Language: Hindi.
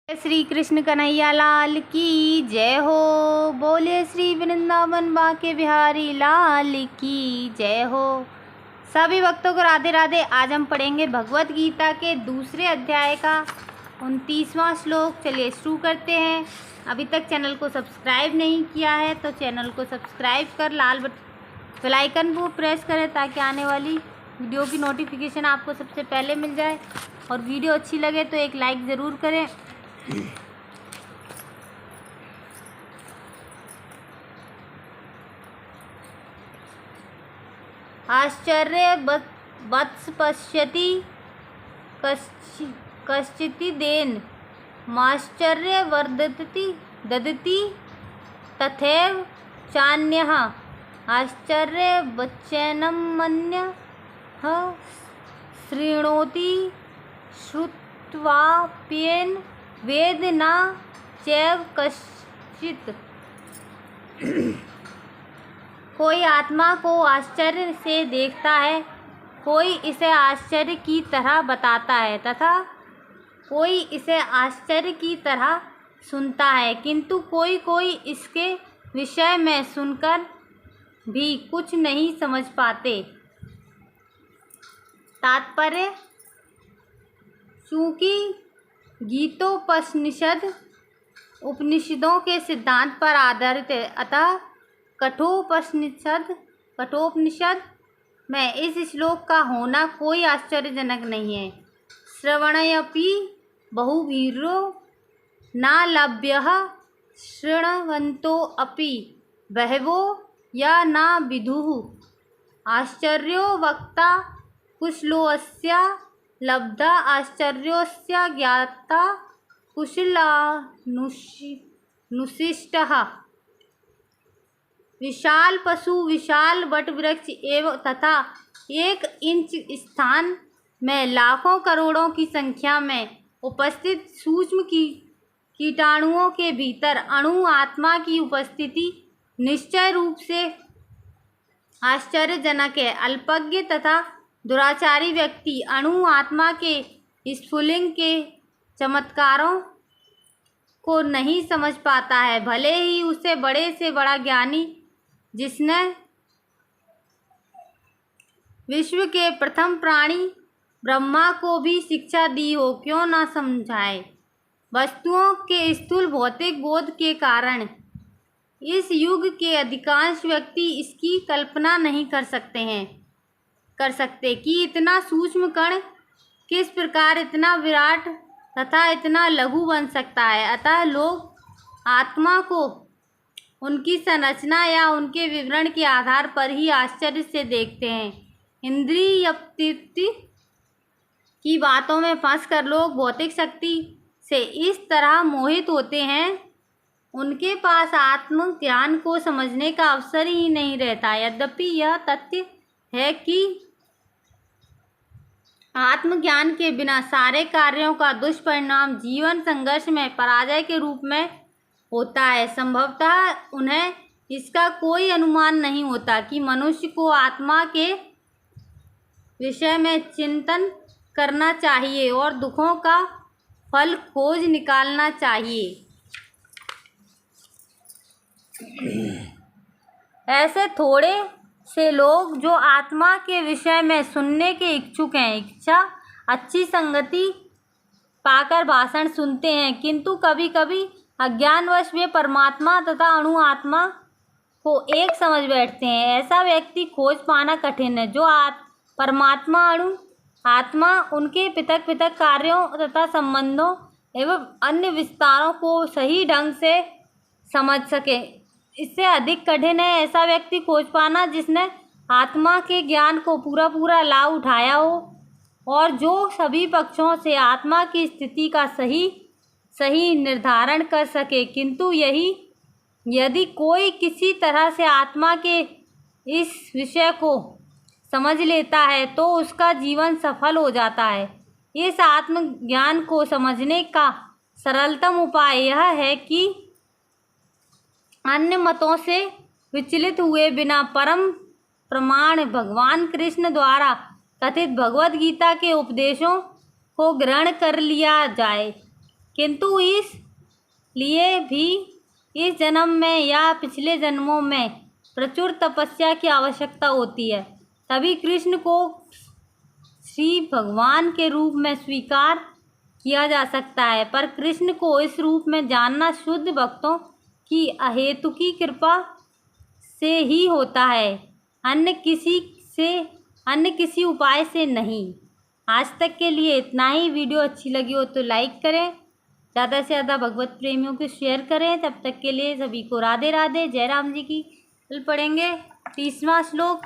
श्री कृष्ण कन्हैया लाल की जय हो। बोले श्री वृंदावन बांके बिहारी लाल की जय हो। सभी भक्तों को राधे राधे। आज हम पढ़ेंगे भगवत गीता के दूसरे अध्याय का 29वां श्लोक। चलिए शुरू करते हैं। अभी तक चैनल को सब्सक्राइब नहीं किया है तो चैनल को सब्सक्राइब कर लाल बेल आइकन को प्रेस करें ताकि आने वाली वीडियो की नोटिफिकेशन आपको सबसे पहले मिल जाए। और वीडियो अच्छी लगे तो एक लाइक ज़रूर करें। आश्चर्य वत्स पश्यति कश्चिदेन माश्चर्य वर्धति ददति तथैव चान्यः आश्चर्य वचनं मन्यः शृणोति श्रुत्वाप्येन वेद न चैव कश्चित्। कोई आत्मा को आश्चर्य से देखता है, कोई इसे आश्चर्य की तरह बताता है तथा कोई इसे आश्चर्य की तरह सुनता है, किंतु कोई इसके विषय में सुनकर भी कुछ नहीं समझ पाते। तात्पर्य, चूँकि गीतोपनिषद उपनिषदों के सिद्धांत पर आधारित है, अतः कठोपनिषद में इस श्लोक का होना कोई आश्चर्यजनक नहीं है। श्रवणयपि बहुभिरो न लभ्यः शृण्वन्तोऽपि बहवो या न विदुः आश्चर्यो वक्ता कुशलोऽस्य लब्धा आश्चर्योऽस्य ज्ञाता कुशलानुशिष्टः। विशाल पशु, विशाल वट वृक्ष एवं तथा 1 इंच स्थान में लाखों करोड़ों की संख्या में उपस्थित सूक्ष्म कीटाणुओं के भीतर अणु आत्मा की उपस्थिति निश्चय रूप से आश्चर्यजनक है। अल्पज्ञ तथा दुराचारी व्यक्ति अणु आत्मा के स्फुलिंग के चमत्कारों को नहीं समझ पाता है, भले ही उसे बड़े से बड़ा ज्ञानी जिसने विश्व के प्रथम प्राणी ब्रह्मा को भी शिक्षा दी हो, क्यों ना समझाए। वस्तुओं के स्थूल भौतिक बोध के कारण इस युग के अधिकांश व्यक्ति इसकी कल्पना नहीं कर सकते कि इतना सूक्ष्म कण किस प्रकार इतना विराट तथा इतना लघु बन सकता है। अतः लोग आत्मा को उनकी संरचना या उनके विवरण के आधार पर ही आश्चर्य से देखते हैं। इंद्रियतृप्ति की बातों में फंसकर लोग भौतिक शक्ति से इस तरह मोहित होते हैं, उनके पास आत्मज्ञान को समझने का अवसर ही नहीं रहता। यद्यपि यह तथ्य है कि आत्मज्ञान के बिना सारे कार्यों का दुष्परिणाम जीवन संघर्ष में पराजय के रूप में होता है। संभवतः उन्हें इसका कोई अनुमान नहीं होता कि मनुष्य को आत्मा के विषय में चिंतन करना चाहिए और दुखों का फल खोज निकालना चाहिए। ऐसे थोड़े से लोग जो आत्मा के विषय में सुनने के इच्छुक हैं, इच्छा अच्छी संगति पाकर भाषण सुनते हैं, किंतु कभी कभी अज्ञानवश वे परमात्मा तथा अणु आत्मा को एक समझ बैठते हैं। ऐसा व्यक्ति खोज पाना कठिन है। जो परमात्मा अणु आत्मा उनके पृथक कार्यों तथा संबंधों एवं अन्य विस्तारों को सही ढंग से समझ सके, इससे अधिक कठिन है ऐसा व्यक्ति खोज पाना जिसने आत्मा के ज्ञान को पूरा लाभ उठाया हो और जो सभी पक्षों से आत्मा की स्थिति का सही निर्धारण कर सके। किंतु यदि कोई किसी तरह से आत्मा के इस विषय को समझ लेता है तो उसका जीवन सफल हो जाता है। इस आत्मज्ञान को समझने का सरलतम उपाय यह है कि अन्य मतों से विचलित हुए बिना परम प्रमाण भगवान कृष्ण द्वारा कथित भगवत गीता के उपदेशों को ग्रहण कर लिया जाए। किंतु इस लिए भी इस जन्म में या पिछले जन्मों में प्रचुर तपस्या की आवश्यकता होती है, तभी कृष्ण को श्री भगवान के रूप में स्वीकार किया जा सकता है। पर कृष्ण को इस रूप में जानना शुद्ध भक्तों की अहेतुकी कृपा से ही होता है, अन्य किसी उपाय से नहीं। आज तक के लिए इतना ही। वीडियो अच्छी लगी हो तो लाइक करें, ज़्यादा से ज़्यादा भगवत प्रेमियों को शेयर करें। तब तक के लिए सभी को राधे राधे। जय राम जी की। कल पढ़ेंगे 30वां श्लोक।